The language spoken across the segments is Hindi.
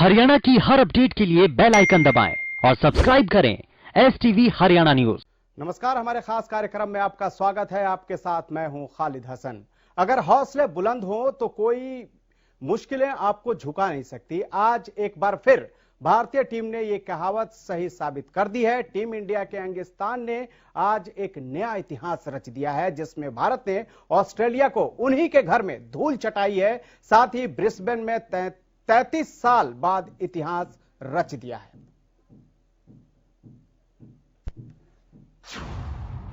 हरियाणा की हर अपडेट के लिए बेल आइकन दबाएं और सब्सक्राइब करें STV हरियाणा न्यूज। नमस्कार, हमारे खास कार्यक्रम में आपका स्वागत है। आपके साथ मैं हूं खालिद हसन। अगर हौसले बुलंद हो तो कोई मुश्किलें आपको झुका नहीं सकती। आज एक बार फिर भारतीय टीम ने यह कहावत सही साबित कर दी है। टीम इंडिया के अंगिस्तान ने आज एक नया इतिहास रच दिया है, जिसमें भारत ने ऑस्ट्रेलिया को उन्हीं के घर में धूल चटाई है। साथ ही ब्रिस्बेन में 33 साल बाद इतिहास रच दिया है।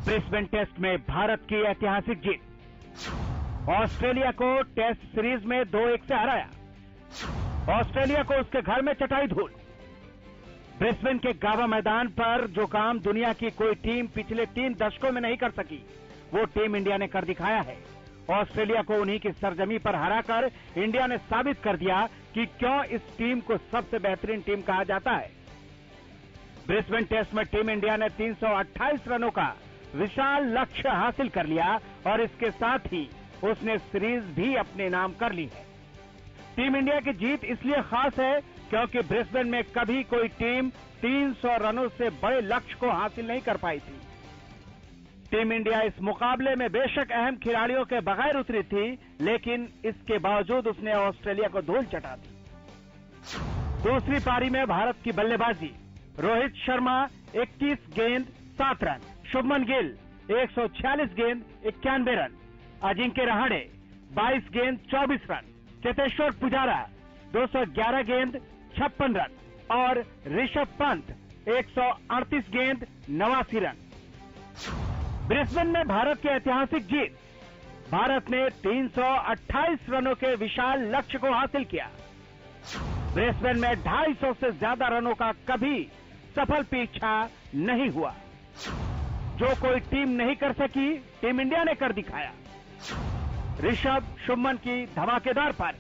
ब्रिस्बेन टेस्ट में भारत की ऐतिहासिक जीत। ऑस्ट्रेलिया को टेस्ट सीरीज में 2-1 से हराया। ऑस्ट्रेलिया को उसके घर में चटाई धूल। ब्रिस्बेन के गावा मैदान पर जो काम दुनिया की कोई टीम पिछले 3 दशकों में नहीं कर सकी, वो टीम इंडिया ने कर दिखाया है। ऑस्ट्रेलिया को उन्हीं की सरजमी पर हराकर इंडिया ने साबित कर दिया कि क्यों इस टीम को सबसे बेहतरीन टीम कहा जाता है। ब्रिस्बेन टेस्ट में टीम इंडिया ने 328 रनों का विशाल लक्ष्य हासिल कर लिया और इसके साथ ही उसने सीरीज भी अपने नाम कर ली है। टीम इंडिया की जीत इसलिए खास है क्योंकि ब्रिस्बेन में कभी कोई टीम 300 रनों से बड़े लक्ष्य को हासिल नहीं कर पाई थी। टीम इंडिया इस मुकाबले में बेशक अहम खिलाड़ियों के बगैर उतरी थी, लेकिन इसके बावजूद उसने ऑस्ट्रेलिया को धूल चटा दी। दूसरी पारी में भारत की बल्लेबाजी। रोहित शर्मा 21 गेंद 7 रन, शुभमन गिल 146 गेंद 91 रन, अजिंक्य रहाणे 22 गेंद 24 रन, चेतेश्वर पुजारा 211 गेंद 56 रन और ऋषभ पंत 138 गेंद 89 रन। ब्रिस्बेन में भारत की ऐतिहासिक जीत। भारत ने 328 रनों के विशाल लक्ष्य को हासिल किया। ब्रिस्बेन में 250 से ज्यादा रनों का कभी सफल पीछा नहीं हुआ। जो कोई टीम नहीं कर सकी, टीम इंडिया ने कर दिखाया। ऋषभ शुभमन की धमाकेदार पारी।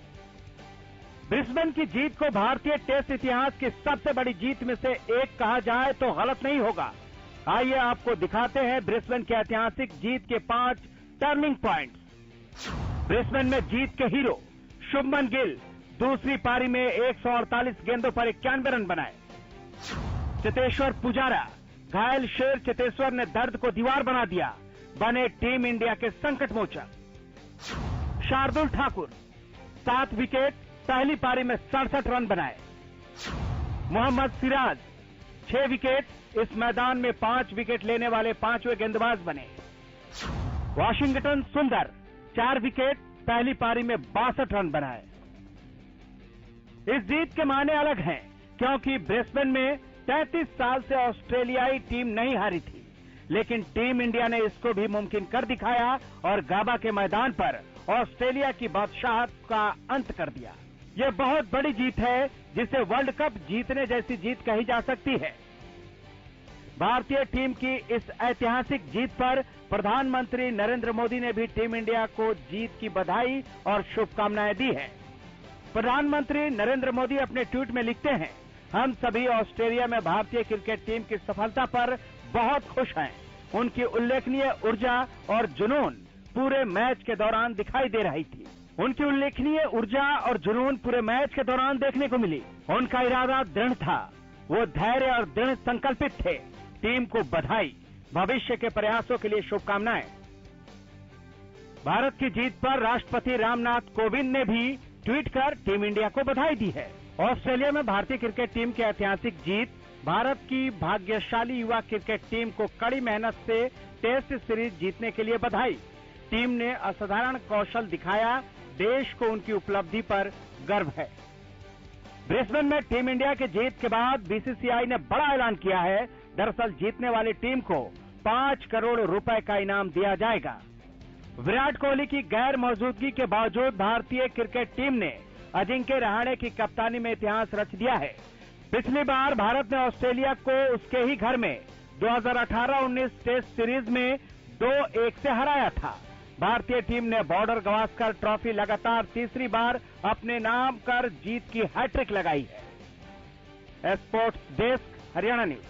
ब्रिस्बेन की जीत को भारतीय टेस्ट इतिहास की सबसे बड़ी जीत में से एक कहा जाए तो गलत नहीं होगा। आइए आपको दिखाते हैं ब्रिस्बेन की ऐतिहासिक जीत के 5 टर्निंग पॉइंट्स। ब्रिस्बेन में जीत के हीरो शुभमन गिल दूसरी पारी में 148 गेंदों पर 91 रन बनाए। चेतेश्वर पुजारा, घायल शेर चेतेश्वर ने दर्द को दीवार बना दिया, बने टीम इंडिया के संकट मोचक। शार्दुल ठाकुर 7 विकेट, पहली पारी में 67 रन बनाए। मोहम्मद सिराज 6 विकेट, इस मैदान में 5 विकेट लेने वाले 5वें गेंदबाज बने। वाशिंगटन सुंदर 4 विकेट, पहली पारी में 62 रन बनाए। इस जीत के मायने अलग हैं, क्योंकि ब्रिस्बेन में 33 साल से ऑस्ट्रेलियाई टीम नहीं हारी थी, लेकिन टीम इंडिया ने इसको भी मुमकिन कर दिखाया और गाबा के मैदान पर ऑस्ट्रेलिया की बादशाहत का अंत कर दिया। यह बहुत बड़ी जीत है, जिसे वर्ल्ड कप जीतने जैसी जीत कही जा सकती है। भारतीय टीम की इस ऐतिहासिक जीत पर प्रधानमंत्री नरेंद्र मोदी ने भी टीम इंडिया को जीत की बधाई और शुभकामनाएं दी है। प्रधानमंत्री नरेंद्र मोदी अपने ट्वीट में लिखते हैं, हम सभी ऑस्ट्रेलिया में भारतीय क्रिकेट टीम की सफलता पर बहुत खुश हैं। उनकी उल्लेखनीय ऊर्जा और जुनून पूरे मैच के दौरान दिखाई दे रही थी। उनकी उल्लेखनीय ऊर्जा और जुनून पूरे मैच के दौरान देखने को मिली। उनका इरादा दृढ़ था, वो धैर्य और दृढ़ संकल्पित थे। टीम को बधाई, भविष्य के प्रयासों के लिए शुभकामनाएं। भारत की जीत पर राष्ट्रपति रामनाथ कोविंद ने भी ट्वीट कर टीम इंडिया को बधाई दी है। ऑस्ट्रेलिया में भारतीय क्रिकेट टीम की ऐतिहासिक जीत भारत की भाग्यशाली युवा क्रिकेट टीम को कड़ी मेहनत से टेस्ट सीरीज जीतने के लिए बधाई। टीम ने असाधारण कौशल दिखाया, देश को उनकी उपलब्धि पर गर्व है। ब्रिस्बेन में टीम इंडिया की जीत के बाद बीसीसीआई ने बड़ा ऐलान किया है। दरअसल जीतने वाली टीम को 5 करोड़ रुपए का इनाम दिया जाएगा। विराट कोहली की गैर मौजूदगी के बावजूद भारतीय क्रिकेट टीम ने अजिंक्य रहाणे की कप्तानी में इतिहास रच दिया है। पिछली बार भारत ने ऑस्ट्रेलिया को उसके ही घर में 2018-19 टेस्ट सीरीज में 2-1 से हराया था। भारतीय टीम ने बॉर्डर गवास्कर ट्रॉफी लगातार तीसरी बार अपने नाम कर जीत की हैट्रिक लगाई है। Sports desk, Haryana news.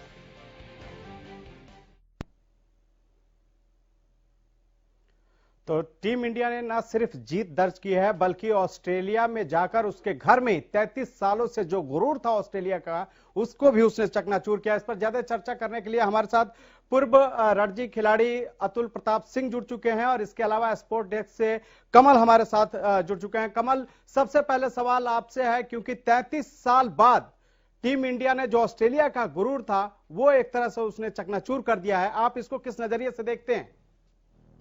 तो टीम इंडिया ने न सिर्फ जीत दर्ज की है बल्कि ऑस्ट्रेलिया में जाकर उसके घर में 33 सालों से जो गुरूर था ऑस्ट्रेलिया का, उसको भी उसने चकनाचूर किया। इस पर ज्यादा चर्चा करने के लिए हमारे साथ पूर्व रणजी खिलाड़ी अतुल प्रताप सिंह जुड़ चुके हैं और इसके अलावा स्पोर्ट डेस्क से कमल हमारे साथ जुड़ चुके हैं। कमल, सबसे पहले सवाल आपसे है, क्योंकि 33 साल बाद टीम इंडिया ने जो ऑस्ट्रेलिया का गुरूर था वो एक तरह से उसने चकनाचूर कर दिया है, आप इसको किस नजरिए से देखते हैं?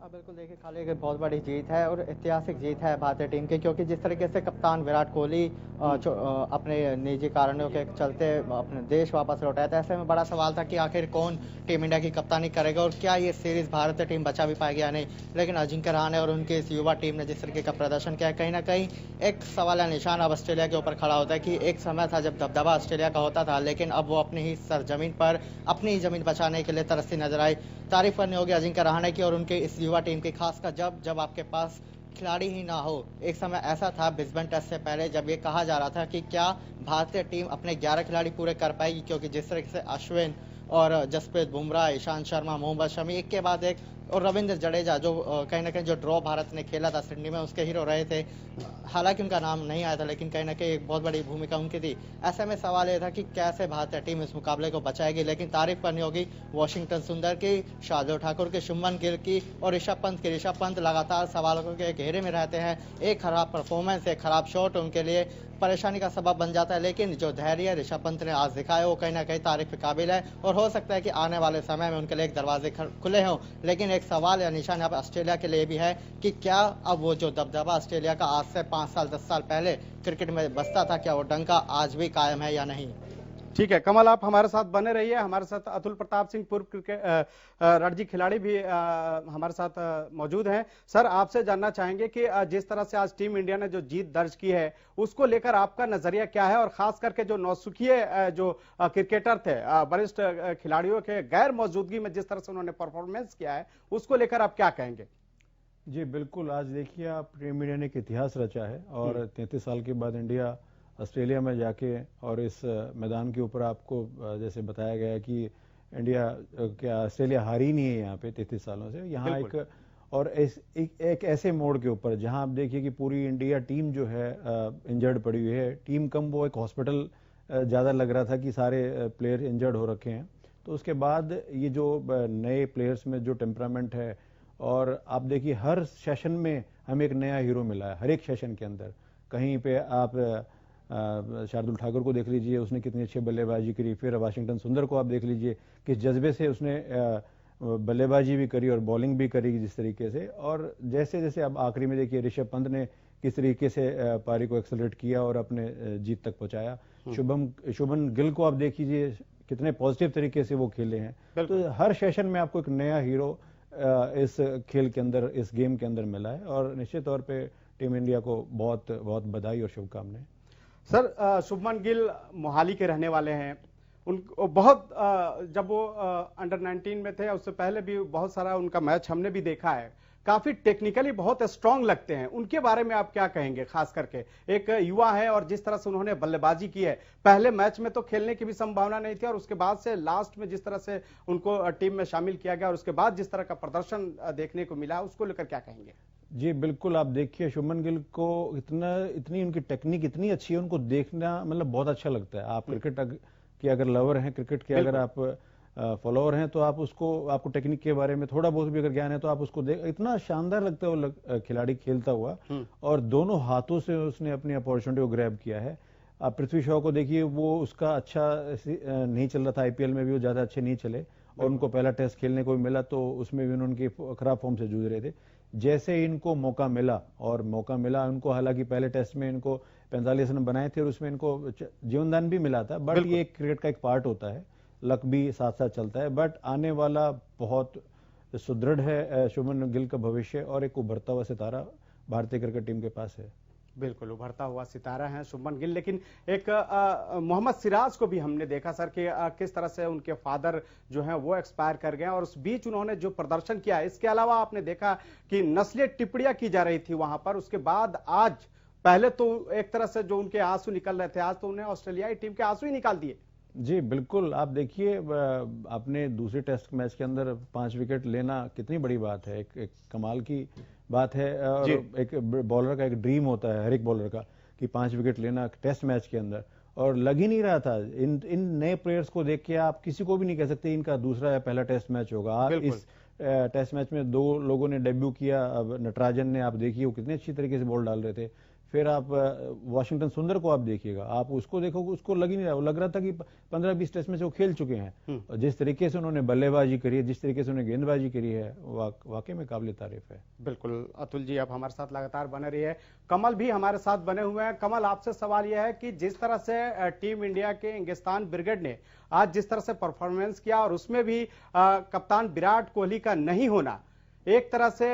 बिल्कुल, देखिए खाली एक बहुत बड़ी जीत है और ऐतिहासिक जीत है भारतीय टीम की, क्योंकि जिस तरीके से कप्तान विराट कोहली अपने निजी कारणों के चलते अपने देश वापस लौटाया था, ऐसे में बड़ा सवाल था कि आखिर कौन टीम इंडिया की कप्तानी करेगा और क्या ये सीरीज भारतीय टीम बचा भी पाएगी या नहीं। लेकिन अजिंक्य रहाणे और उनकी इस युवा टीम ने जिस तरीके का प्रदर्शन किया, कहीं ना कहीं एक सवाल निशान अब ऑस्ट्रेलिया के ऊपर खड़ा होता है कि एक समय था जब दबदबा ऑस्ट्रेलिया का होता था, लेकिन अब वो अपनी ही सरजमीन पर अपनी ही जमीन बचाने के लिए तरसती नजर आई। तारीफ करनी होगी अजिंक्य रहाणे की और उनके इस युवा टीम की, खासकर जब आपके पास खिलाड़ी ही ना हो। एक समय ऐसा था ब्रिस्बेन टेस्ट से पहले जब ये कहा जा रहा था कि क्या भारतीय टीम अपने 11 खिलाड़ी पूरे कर पाएगी, क्योंकि जिस तरीके से अश्विन और जसप्रीत बुमराह, ईशांत शर्मा, मोहम्मद शमी एक के बाद एक, और रविंद्र जडेजा जो कहीं ना कहीं जो ड्रॉ भारत ने खेला था सिडनी में उसके हीरो रहे थे, हालांकि उनका नाम नहीं आया था लेकिन कहीं ना कहीं एक बहुत बड़ी भूमिका उनकी थी। ऐसे में सवाल यह था कि कैसे भारतीय टीम इस मुकाबले को बचाएगी। लेकिन तारीफ करनी होगी वॉशिंगटन सुंदर की, शार्दुल ठाकुर की, शुभमन गिल की और ऋषभ पंत की। ऋषभ पंत लगातार सवालों के घेरे में रहते हैं, एक खराब परफॉर्मेंस, एक खराब शॉट उनके लिए परेशानी का सबब बन जाता है, लेकिन जो धैर्य ऋषभ पंत ने आज दिखाया वो कहीं ना कहीं तारीफ के काबिल है और हो सकता है कि आने वाले समय में उनके लिए एक दरवाजे खुले हों। लेकिन एक सवाल या निशान यहाँ पर ऑस्ट्रेलिया के लिए भी है कि क्या अब वो जो दबदबा ऑस्ट्रेलिया का आज से 5 साल 10 साल पहले क्रिकेट में बसता था, क्या वो डंका आज भी कायम है या नहीं। ठीक है कमल, आप हमारे साथ बने रहिए। हमारे साथ अतुल प्रताप सिंह पूर्व क्रिकेट रणजी खिलाड़ी भी हमारे साथ मौजूद हैं। सर, आपसे जानना चाहेंगे कि जिस तरह से आज टीम इंडिया ने जो जीत दर्ज की है उसको लेकर आपका नजरिया क्या है, और खास करके जो नौसिखिए जो क्रिकेटर थे, वरिष्ठ खिलाड़ियों के गैर मौजूदगी में जिस तरह से उन्होंने परफॉर्मेंस किया है उसको लेकर आप क्या कहेंगे? जी बिल्कुल, आज देखिए आप, टीम इंडिया ने एक इतिहास रचा है और 33 साल के बाद इंडिया ऑस्ट्रेलिया में जाके और इस मैदान के ऊपर आपको जैसे बताया गया है कि इंडिया क्या ऑस्ट्रेलिया हारी नहीं है यहाँ पे 33 सालों से। यहाँ एक और एक ऐसे मोड़ के ऊपर जहाँ आप देखिए कि पूरी इंडिया टीम जो है इंजर्ड पड़ी हुई है। टीम कम, वो एक हॉस्पिटल ज़्यादा लग रहा था कि सारे प्लेयर इंजर्ड हो रखे हैं। तो उसके बाद ये जो नए प्लेयर्स में जो टेम्परामेंट है, और आप देखिए हर सेशन में हमें एक नया हीरो मिला है, हर एक सेशन के अंदर। कहीं पे आप शार्दुल ठाकुर को देख लीजिए, उसने कितनी अच्छी बल्लेबाजी करी। फिर वाशिंगटन सुंदर को आप देख लीजिए किस जज्बे से उसने बल्लेबाजी भी करी और बॉलिंग भी करी जिस तरीके से। और जैसे जैसे अब आखिरी में देखिए ऋषभ पंत ने किस तरीके से पारी को एक्सेलरेट किया और अपने जीत तक पहुंचाया। शुभमन गिल को आप देख लीजिए कितने पॉजिटिव तरीके से वो खेले हैं। तो हर सेशन में आपको एक नया हीरो इस खेल के अंदर, इस गेम के अंदर मिला है और निश्चित तौर पे टीम इंडिया को बहुत बहुत बधाई और शुभकामनाएं। सर, शुभमन गिल मोहाली के रहने वाले हैं। बहुत जब वो अंडर 19 में थे, उससे पहले भी बहुत सारा उनका मैच हमने भी देखा है। काफी टेक्निकली बहुत स्ट्रांग लगते हैं, उनके बारे में आप क्या कहेंगे? खास करके एक युवा है और जिस तरह से उन्होंने बल्लेबाजी की है, पहले मैच में तो खेलने की भी संभावना नहीं थी और उसके बाद से लास्ट में जिस तरह से उनको टीम में शामिल किया गया और उसके बाद जिस तरह का प्रदर्शन देखने को मिला, उसको लेकर क्या कहेंगे? जी बिल्कुल, आप देखिए शुभमन गिल को इतनी उनकी टेक्निक इतनी अच्छी है, उनको देखना मतलब बहुत अच्छा लगता है। आप क्रिकेट के अगर लवर हैं, क्रिकेट के अगर आप फॉलोअर हैं, तो आपको टेक्निक के बारे में थोड़ा बहुत भी अगर ज्ञान है तो आप उसको इतना शानदार लगता है वो खिलाड़ी खेलता हुआ, और दोनों हाथों से उसने अपनी अपॉर्चुनिटी को ग्रैब किया है। आप पृथ्वी शॉ को देखिए, वो उसका अच्छा नहीं चल रहा था, आईपीएल में भी वो ज्यादा अच्छे नहीं चले और उनको पहला टेस्ट खेलने को भी मिला तो उसमें भी उनकी खराब फॉर्म से जूझ रहे थे। जैसे इनको मौका मिला उनको, हालांकि पहले टेस्ट में इनको 45 रन बनाए थे और उसमें इनको जीवनदान भी मिला था, बट ये क्रिकेट का एक पार्ट होता है, लक भी साथ साथ चलता है। बट आने वाला बहुत सुदृढ़ है शुभमन गिल का भविष्य, और एक उभरता हुआ सितारा भारतीय क्रिकेट टीम के पास है। बिल्कुल उभरता हुआ सितारा है शुभमन गिल। लेकिन एक मोहम्मद सिराज को भी हमने देखा सर कि किस तरह से उनके फादर जो हैं वो एक्सपायर कर गए और उस बीच उन्होंने जो प्रदर्शन किया। इसके अलावा आपने देखा कि नस्लीय टिप्पणियां की जा रही थी वहां पर, उसके बाद आज पहले तो एक तरह से जो उनके आंसू निकल रहे थे, आज तो उन्हें ऑस्ट्रेलियाई टीम के आंसू ही निकाल दिए। जी बिल्कुल, आप देखिए आपने दूसरे टेस्ट मैच के अंदर 5 विकेट लेना कितनी बड़ी बात है, एक कमाल की बात है। और एक बॉलर का एक ड्रीम होता है हर एक बॉलर का कि 5 विकेट लेना टेस्ट मैच के अंदर, और लग ही नहीं रहा था। इन नए प्लेयर्स को देख के आप किसी को भी नहीं कह सकते इनका दूसरा या पहला टेस्ट मैच होगा। आप इस टेस्ट मैच में 2 लोगों ने डेब्यू किया। अब नटराजन ने, आप देखिए वो कितने अच्छी तरीके से बॉल डाल रहे थे। फिर आप वॉशिंगटन सुंदर को आप देखिएगा, आप उसको देखोगे, उसको लग ही नहीं रहा, वो लग रहा था कि 15-20 टेस्ट में से वो खेल चुके हैं। और जिस तरीके से उन्होंने बल्लेबाजी करी है, जिस तरीके से उन्होंने गेंदबाजी करी है, वाकई में काबिल तारीफ है। बिल्कुल अतुल जी, आप हमारे साथ लगातार बने रहिए। कमल भी हमारे साथ बने हुए हैं। कमल, आपसे सवाल यह है कि जिस तरह से टीम इंडिया के इंगिस्तान ब्रिगेड ने आज जिस तरह से परफॉर्मेंस किया, और उसमें भी कप्तान विराट कोहली का नहीं होना, एक तरह से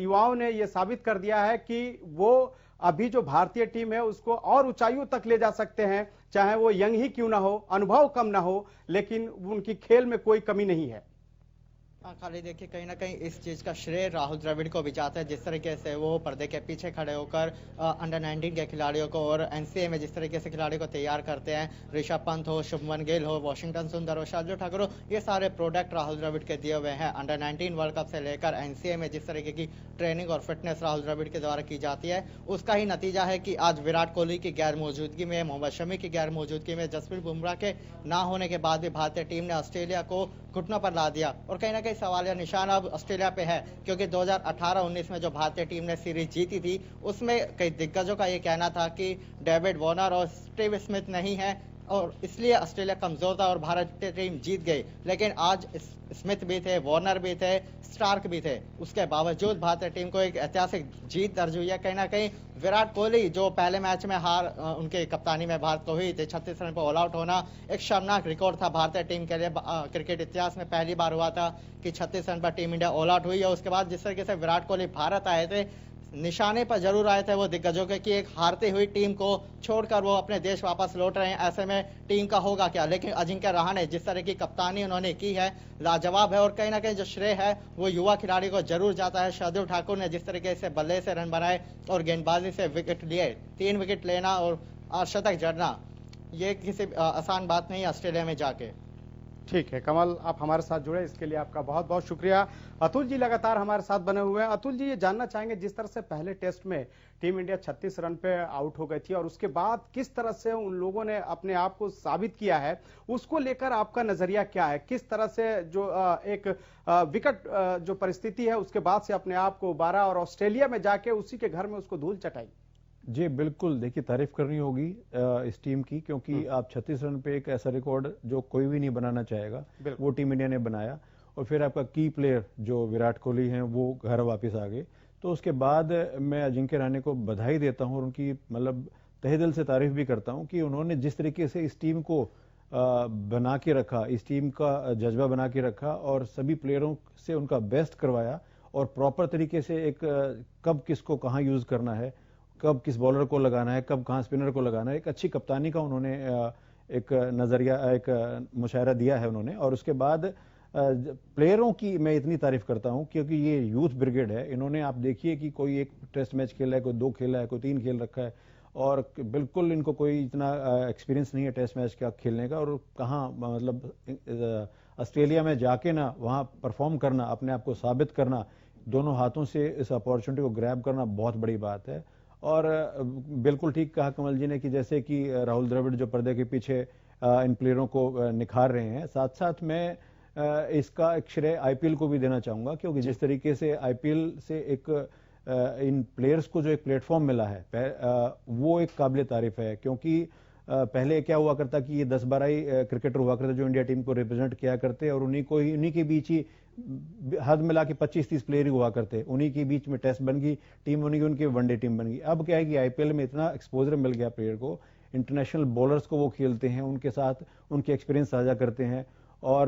युवाओं ने यह साबित कर दिया है कि वो अभी जो भारतीय टीम है उसको और ऊंचाइयों तक ले जा सकते हैं, चाहे वो यंग ही क्यों ना हो, अनुभव कम ना हो, लेकिन उनकी खेल में कोई कमी नहीं है। खाली देखिए, कहीं ना कहीं इस चीज का श्रेय राहुल द्रविड़ को भी जाता है। जिस तरीके से वो पर्दे के पीछे खड़े होकर अंडर 19 के खिलाड़ियों को और एनसीए में जिस तरीके से खिलाड़ियों को तैयार करते हैं, ऋषभ पंत हो, शुभमन गिल हो, वॉशिंगटन सुंदर हो, शार्दुल ठाकुर हो, ये सारे प्रोडक्ट राहुल द्रविड़ के दिए हुए हैं। अंडर 19 वर्ल्ड कप से लेकर एनसीए में जिस तरीके की ट्रेनिंग और फिटनेस राहुल द्रविड़ के द्वारा की जाती है, उसका ही नतीजा है कि आज विराट कोहली की गैर मौजूदगी में, मोहम्मद शमी की गैर मौजूदगी में, जसप्रीत बुमराह के ना होने के बाद भी भारतीय टीम ने ऑस्ट्रेलिया को घुटनों पर ला दिया। और कहीं ना कहीं सवाल या निशान अब ऑस्ट्रेलिया पे है, क्योंकि 2018-19 में जो भारतीय टीम ने सीरीज जीती थी, उसमें कई दिग्गजों का ये कहना था कि डेविड वार्नर और स्टीव स्मिथ नहीं है और इसलिए ऑस्ट्रेलिया कमजोर था और भारतीय टीम जीत गई। लेकिन आज स्मिथ भी थे, वार्नर भी थे, स्टार्क भी थे, उसके बावजूद भारतीय टीम को एक ऐतिहासिक जीत दर्ज हुई है। कहीं ना कहीं विराट कोहली जो पहले मैच में हार उनके कप्तानी में भारत को हुई थी, 36 रन पर ऑल आउट होना एक शर्मनाक रिकॉर्ड था भारतीय टीम के लिए। क्रिकेट इतिहास में पहली बार हुआ था कि 36 रन पर टीम इंडिया ऑल आउट हुई है। उसके बाद जिस तरीके से विराट कोहली भारत आए थे, निशाने पर जरूर आए थे वो दिग्गजों के कि एक हारती हुई टीम को छोड़कर वो अपने देश वापस लौट रहे हैं, ऐसे में टीम का होगा क्या। लेकिन अजिंक्य रहाणे जिस तरह की कप्तानी उन्होंने की है, लाजवाब है। और कहीं ना कहीं जो श्रेय है वो युवा खिलाड़ी को जरूर जाता है। शार्दुल ठाकुर ने जिस तरीके से बल्ले से रन बनाए और गेंदबाजी से विकेट लिए, 3 विकेट लेना और शतक जड़ना, ये किसी आसान बात नहीं है ऑस्ट्रेलिया में जाके। ठीक है कमल, आप हमारे साथ जुड़े इसके लिए आपका बहुत बहुत शुक्रिया। अतुल जी लगातार हमारे साथ बने हुए हैं। अतुल जी, ये जानना चाहेंगे, जिस तरह से पहले टेस्ट में टीम इंडिया 36 रन पे आउट हो गई थी और उसके बाद किस तरह से उन लोगों ने अपने आप को साबित किया है, उसको लेकर आपका नजरिया क्या है? किस तरह से जो एक विकट जो परिस्थिति है उसके बाद से अपने आप को उबारा और ऑस्ट्रेलिया में जाके उसी के घर में उसको धूल चटाई? जी बिल्कुल, देखिए तारीफ करनी होगी इस टीम की, क्योंकि आप 36 रन पे एक ऐसा रिकॉर्ड जो कोई भी नहीं बनाना चाहेगा, वो टीम इंडिया ने बनाया। और फिर आपका की प्लेयर जो विराट कोहली हैं वो घर वापस आ गए। तो उसके बाद मैं अजिंक्य रहाणे को बधाई देता हूं और उनकी मतलब तहे दिल से तारीफ भी करता हूं कि उन्होंने जिस तरीके से इस टीम को बना के रखा, इस टीम का जज्बा बना के रखा और सभी प्लेयरों से उनका बेस्ट करवाया और प्रॉपर तरीके से एक कब किसको कहाँ यूज करना है, कब किस बॉलर को लगाना है, कब कहाँ स्पिनर को लगाना है, एक अच्छी कप्तानी का उन्होंने एक नजरिया, एक मुशायरा दिया है उन्होंने। और उसके बाद प्लेयरों की मैं इतनी तारीफ करता हूं क्योंकि ये यूथ ब्रिगेड है। इन्होंने, आप देखिए कि कोई एक टेस्ट मैच खेला है, कोई 2 खेला है, कोई 3 खेल रखा है और बिल्कुल इनको कोई इतना एक्सपीरियंस नहीं है टेस्ट मैच का खेलने का। और कहाँ मतलब ऑस्ट्रेलिया में जाके ना वहाँ परफॉर्म करना, अपने आप को साबित करना, दोनों हाथों से इस अपॉर्चुनिटी को ग्रैब करना बहुत बड़ी बात है। और बिल्कुल ठीक कहा कमल जी ने कि जैसे कि राहुल द्रविड़ जो पर्दे के पीछे इन प्लेयरों को निखार रहे हैं, साथ साथ मैं इसका एक श्रेय आईपीएल को भी देना चाहूंगा, क्योंकि जिस तरीके से आईपीएल से एक इन प्लेयर्स को जो एक प्लेटफॉर्म मिला है वो एक काबिल तारीफ है। क्योंकि पहले क्या हुआ करता कि ये 10-12 ही क्रिकेटर हुआ करते जो इंडिया टीम को रिप्रेजेंट किया करते और उन्हीं के बीच ही हद मिला के 25-30 प्लेयर ही हुआ करते, उन्हीं के बीच में टेस्ट बन गई टीम, उन्हीं की उनकी वनडे टीम बन गई। अब क्या है कि आईपीएल में इतना एक्सपोजर मिल गया प्लेयर को, इंटरनेशनल बॉलर्स को वो खेलते हैं, उनके साथ उनके एक्सपीरियंस साझा करते हैं और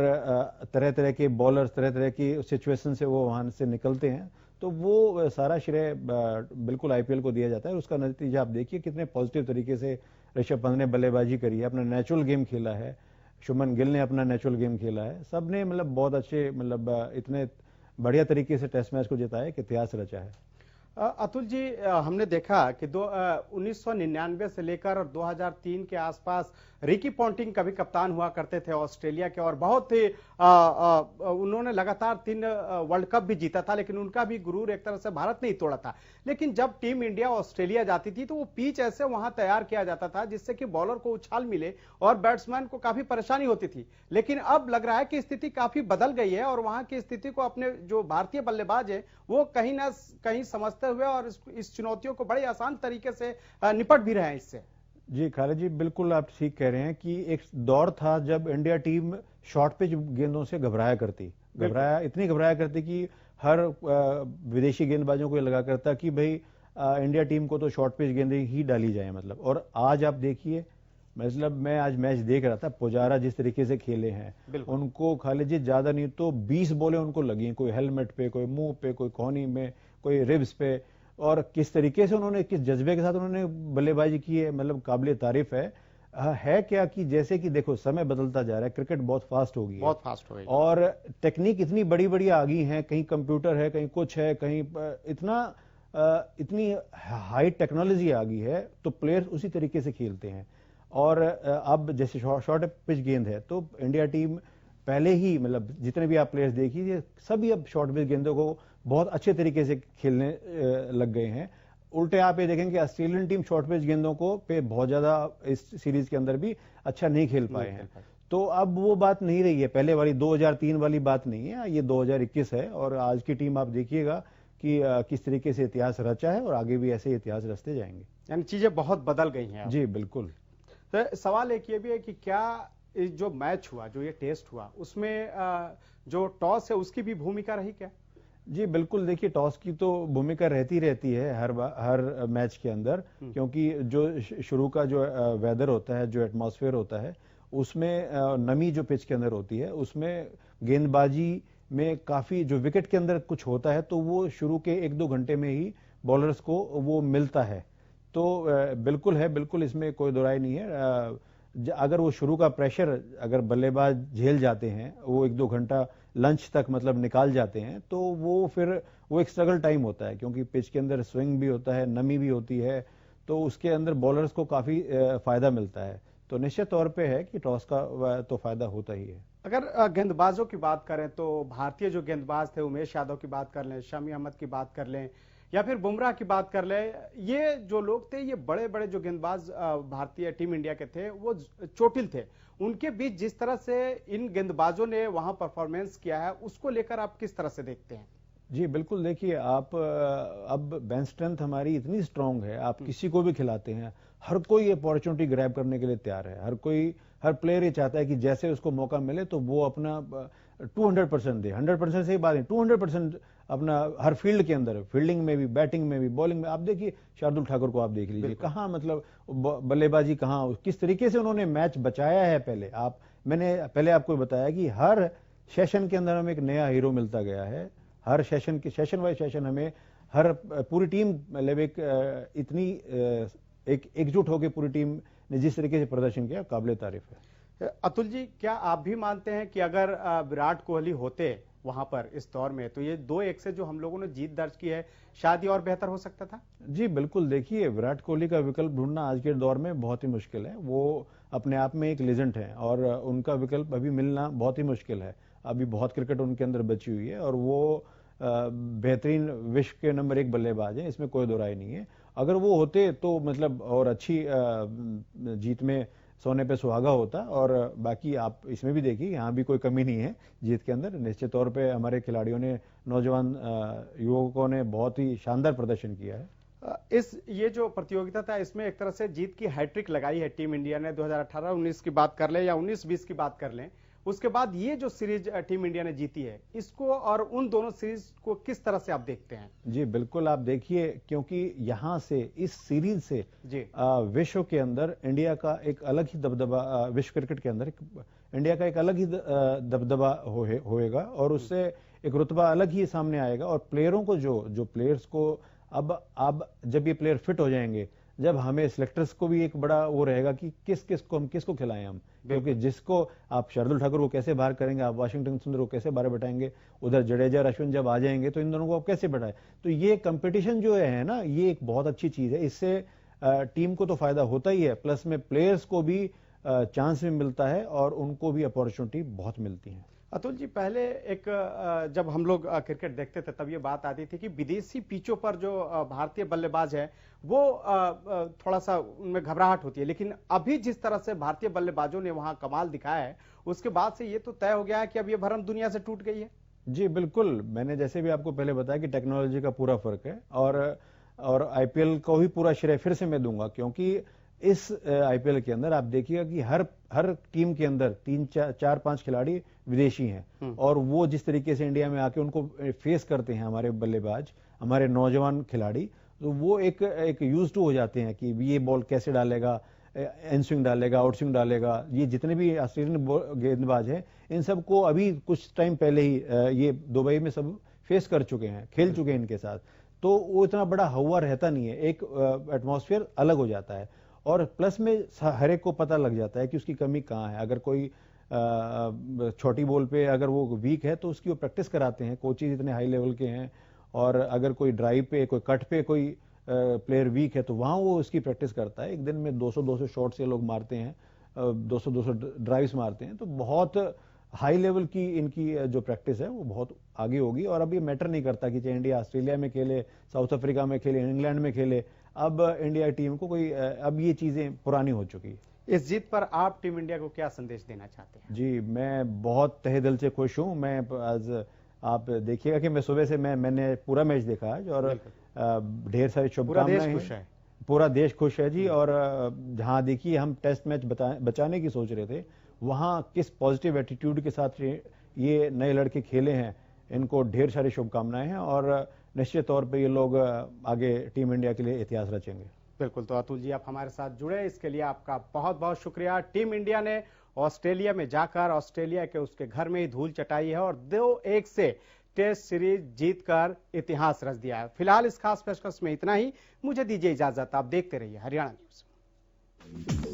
तरह तरह के बॉलर्स, तरह तरह की सिचुएशन से वो वहां से निकलते हैं। तो वो सारा श्रेय बिल्कुल आईपीएल को दिया जाता है। उसका नतीजा आप देखिए कितने पॉजिटिव तरीके से ऋषभ पंत ने बल्लेबाजी करी है, अपना नेचुरल गेम खेला है, शुभमन गिल ने अपना नेचुरल गेम खेला है, सबने मतलब बहुत अच्छे, मतलब इतने बढ़िया तरीके से टेस्ट मैच को जिताया कि इतिहास रचा है। अतुल जी, हमने देखा कि 1999 से लेकर 2003 के आसपास रिकी पॉन्टिंग कभी कप्तान हुआ करते थे ऑस्ट्रेलिया के, और बहुत ही उन्होंने लगातार 3 वर्ल्ड कप भी जीता था, लेकिन उनका भी गुरूर एक तरह से भारत ने ही तोड़ा था। लेकिन जब टीम इंडिया ऑस्ट्रेलिया जाती थी तो वो पिच ऐसे वहां तैयार किया जाता था जिससे कि बॉलर को उछाल मिले और बैट्समैन को काफी परेशानी होती थी। लेकिन अब लग रहा है कि स्थिति काफी बदल गई है और वहां की स्थिति को अपने जो भारतीय बल्लेबाज है वो कहीं ना कहीं समझते हुए और इस चुनौतियों को बड़े आसान तरीके से निपट भी रहे हैं इससे। जी खालिद जी, बिल्कुल आप ठीक कह रहे हैं कि एक दौर था जब इंडिया टीम शॉर्ट पिच गेंदों से घबराया करती कि हर विदेशी गेंदबाजों को लगा करता कि भाई इंडिया टीम को तो शॉर्ट पिच गेंदें ही डाली जाए मतलब। और आज आप देखिए, मतलब मैं आज मैच देख रहा था, पुजारा जिस तरीके से खेले हैं, उनको खालिद जी ज्यादा नहीं तो 20 बॉलें उनको लगी, कोई हेलमेट पे, कोई मुंह पे, कोई कोहनी में, कोई रिब्स पे, और किस तरीके से उन्होंने, किस जज्बे के साथ उन्होंने बल्लेबाजी की है, मतलब काबिले तारीफ है क्या कि जैसे कि देखो समय बदलता जा रहा है, क्रिकेट बहुत फास्ट हो गई है और टेक्निक इतनी बड़ी बड़ी आ गई है, कहीं कंप्यूटर है, कहीं कुछ है, कहीं इतनी हाई टेक्नोलॉजी आ गई है, तो प्लेयर्स उसी तरीके से खेलते हैं। और अब जैसे शॉर्ट पिच गेंद है तो इंडिया टीम पहले ही, मतलब जितने भी आप प्लेयर्स देखिए सभी अब शॉर्ट पिच गेंदों को बहुत अच्छे तरीके से खेलने लग गए हैं। उल्टे आप ये देखेंगे ऑस्ट्रेलियन टीम शॉर्ट पिच गेंदों को पे बहुत ज्यादा इस सीरीज के अंदर भी अच्छा नहीं खेल पाए हैं। तो अब वो बात नहीं रही है, पहले वाली 2003 वाली बात नहीं है, ये 2021 है। और आज की टीम आप देखिएगा कि किस तरीके से इतिहास रचा है और आगे भी ऐसे इतिहास रचते जाएंगे। यानी चीजें बहुत बदल गई हैं। जी बिल्कुल। तो सवाल एक ये भी है कि क्या जो मैच हुआ, जो ये टेस्ट हुआ, उसमें जो टॉस है उसकी भी भूमिका रही क्या? जी बिल्कुल, देखिए टॉस की तो भूमिका रहती है हर मैच के अंदर, क्योंकि जो शुरू का जो वेदर होता है, जो एटमॉस्फेयर होता है, उसमें नमी जो पिच के अंदर होती है, उसमें गेंदबाजी में काफी जो विकेट के अंदर कुछ होता है तो वो शुरू के 1-2 घंटे में ही बॉलर्स को वो मिलता है। तो बिल्कुल इसमें कोई दो राय नहीं है। अगर वो शुरू का प्रेशर अगर बल्लेबाज झेल जाते हैं, वो 1-2 घंटा लंच तक मतलब निकाल जाते हैं, तो वो फिर वो एक स्ट्रगल टाइम होता है, क्योंकि पिच के अंदर स्विंग भी होता है, नमी भी होती है, तो उसके अंदर बॉलर्स को काफी फायदा मिलता है। तो निश्चित तौर पे है कि टॉस का तो फायदा होता ही है। अगर गेंदबाजों की बात करें तो भारतीय जो गेंदबाज थे, उमेश यादव की बात कर लें, शमी अहमद की बात कर लें, या फिर बुमराह की बात कर ले, ये जो लोग थे, ये बड़े बड़े जो गेंदबाज भारतीय टीम इंडिया के थे, वो चोटिल थे। उनके बीच जिस तरह से इन गेंदबाजों ने वहां परफॉर्मेंस किया है, उसको लेकर आप किस तरह से देखते हैं? जी बिल्कुल, देखिए आप अब बेंच स्ट्रेंथ हमारी इतनी स्ट्रांग है, आप किसी को भी खिलाते हैं, हर कोई अपॉर्चुनिटी ग्रैब करने के लिए तैयार है। हर प्लेयर ये चाहता है कि जैसे उसको मौका मिले तो वो अपना 200% दे। 100% से ही बात है, 200% अपना हर फील्ड के अंदर, फील्डिंग में भी, बैटिंग में भी, बॉलिंग में। आप देखिए शार्दुल ठाकुर को आप देख लीजिए, कहाँ मतलब बल्लेबाजी, कहाँ किस तरीके से उन्होंने मैच बचाया है। मैंने पहले आपको बताया कि हर सेशन के अंदर हमें एक नया हीरो मिलता गया है। हर सेशन वाइज सेशन हमें हर पूरी टीम मतलब इतनी एकजुट होकर पूरी टीम ने जिस तरीके से प्रदर्शन किया, काबिले तारीफ है। अतुल जी, क्या आप भी मानते हैं कि अगर विराट कोहली होते वहां पर इस दौर में, तो ये 2-1 से जो हम लोगों ने जीत दर्ज की है, शायद ये और बेहतर हो सकता था? जी बिल्कुल, देखिए विराट कोहली का विकल्प ढूंढना आज के दौर में बहुत ही मुश्किल है। वो अपने आप में एक लेजेंड है और उनका विकल्प अभी मिलना बहुत ही मुश्किल है। अभी बहुत क्रिकेट उनके अंदर बची हुई है और वो बेहतरीन विश्व के नंबर 1 बल्लेबाज हैं, इसमें कोई दो राय नहीं है। अगर वो होते तो मतलब और अच्छी जीत में सोने पे सुहागा होता। और बाकी आप इसमें भी देखिए, यहाँ भी कोई कमी नहीं है जीत के अंदर। निश्चित तौर पे हमारे खिलाड़ियों ने, नौजवान युवकों ने बहुत ही शानदार प्रदर्शन किया है। ये जो प्रतियोगिता था, इसमें एक तरह से जीत की हैट्रिक लगाई है टीम इंडिया ने। 2018-19 की बात कर लें या 19-20 की बात कर लें, उसके बाद ये जो सीरीज टीम इंडिया ने जीती है, इसको और उन दोनों सीरीज को किस तरह से आप देखते हैं? जी बिल्कुल, आप देखिए, क्योंकि यहां से इस सीरीज से विश्व के अंदर इंडिया का एक अलग ही दबदबा, विश्व क्रिकेट के अंदर इंडिया का एक अलग ही दबदबा होएगा और उससे एक रुतबा अलग ही सामने आएगा। और प्लेयरों को जो प्लेयर्स को अब जब ये प्लेयर फिट हो जाएंगे, जब हमें सिलेक्टर्स को भी एक बड़ा वो रहेगा कि किसको खिलाएं हम, क्योंकि जिसको आप शार्दुल ठाकुर को कैसे बाहर करेंगे, आप वाशिंगटन सुंदर को कैसे बाहर बैठाएंगे, उधर जडेजा और अश्विन जब आ जाएंगे तो इन दोनों को आप कैसे बैठाएं। तो ये कंपटीशन जो है ना, ये एक बहुत अच्छी चीज है। इससे टीम को तो फायदा होता ही है, प्लस में प्लेयर्स को भी चांस भी मिलता है और उनको भी अपॉर्चुनिटी बहुत मिलती है। अतुल जी, पहले एक जब हम लोग क्रिकेट देखते थे तब ये बात आती थी कि विदेशी पिचों पर जो भारतीय बल्लेबाज है वो थोड़ा सा उनमें घबराहट होती है, लेकिन अभी जिस तरह से भारतीय बल्लेबाजों ने वहां कमाल दिखाया है उसके बाद से ये तो तय हो गया है कि अब ये भरम दुनिया से टूट गई है। जी बिल्कुल, मैंने जैसे भी आपको पहले बताया कि टेक्नोलॉजी का पूरा फर्क है, और आईपीएल को भी पूरा श्रेय फिर से मैं दूंगा, क्योंकि इस आईपीएल के अंदर आप देखिएगा कि हर टीम के अंदर 3-4-5 खिलाड़ी विदेशी हैं, और वो जिस तरीके से इंडिया में आके उनको फेस करते हैं हमारे बल्लेबाज, हमारे नौजवान खिलाड़ी, तो वो एक यूज टू हो जाते हैं कि ये बॉल कैसे डालेगा, इन स्विंग डालेगा, आउट स्विंग डालेगा। ये जितने भी ऑस्ट्रेलियन गेंदबाज हैं इन सबको अभी कुछ टाइम पहले ही ये दुबई में सब फेस कर चुके हैं, खेल चुके हैं इनके साथ, तो वो इतना बड़ा हवा रहता नहीं है, एक एटमॉस्फेयर अलग हो जाता है, और प्लस में हर एक को पता लग जाता है कि उसकी कमी कहाँ है। अगर कोई छोटी बॉल पे अगर वो वीक है तो उसकी वो प्रैक्टिस कराते हैं, कोचेज इतने हाई लेवल के हैं, और अगर कोई ड्राइव पे, कोई कट पे कोई प्लेयर वीक है तो वहां वो उसकी प्रैक्टिस करता है। एक दिन में 200-200 शॉट्स ये लोग मारते हैं, 200-200 ड्राइव्स मारते हैं, तो बहुत हाई लेवल की इनकी जो प्रैक्टिस है वो बहुत आगे होगी। और अब ये मैटर नहीं करता कि चाहे इंडिया ऑस्ट्रेलिया में खेले, साउथ अफ्रीका में खेले, इंग्लैंड में खेले, अब इंडिया टीम को कोई, अब ये चीजें पुरानी हो चुकी है। इस जीत पर आप टीम इंडिया को क्या संदेश देना चाहते हैं? जी, मैं बहुत तहे दिल से खुश हूं। मैं आज आप देखिएगा कि मैं सुबह से मैंने पूरा मैच देखा आज, और ढेर सारी शुभकामनाएं हैं। पूरा देश खुश है जी। और जहां देखिए हम टेस्ट मैच बचाने की सोच रहे थे, वहां किस पॉजिटिव एटीट्यूड के साथ ये नए लड़के खेले हैं, इनको ढेर सारी शुभकामनाएं हैं, और निश्चित तौर पे ये लोग आगे टीम इंडिया के लिए इतिहास रचेंगे। बिल्कुल, तो अतुल जी आप हमारे साथ जुड़े, इसके लिए आपका बहुत बहुत शुक्रिया। टीम इंडिया ने ऑस्ट्रेलिया में जाकर ऑस्ट्रेलिया के उसके घर में ही धूल चटाई है और 2-1 से टेस्ट सीरीज जीतकर इतिहास रच दिया है। फिलहाल इस खास पेशकश में इतना ही, मुझे दीजिए इजाजत। आप देखते रहिए हरियाणा न्यूज।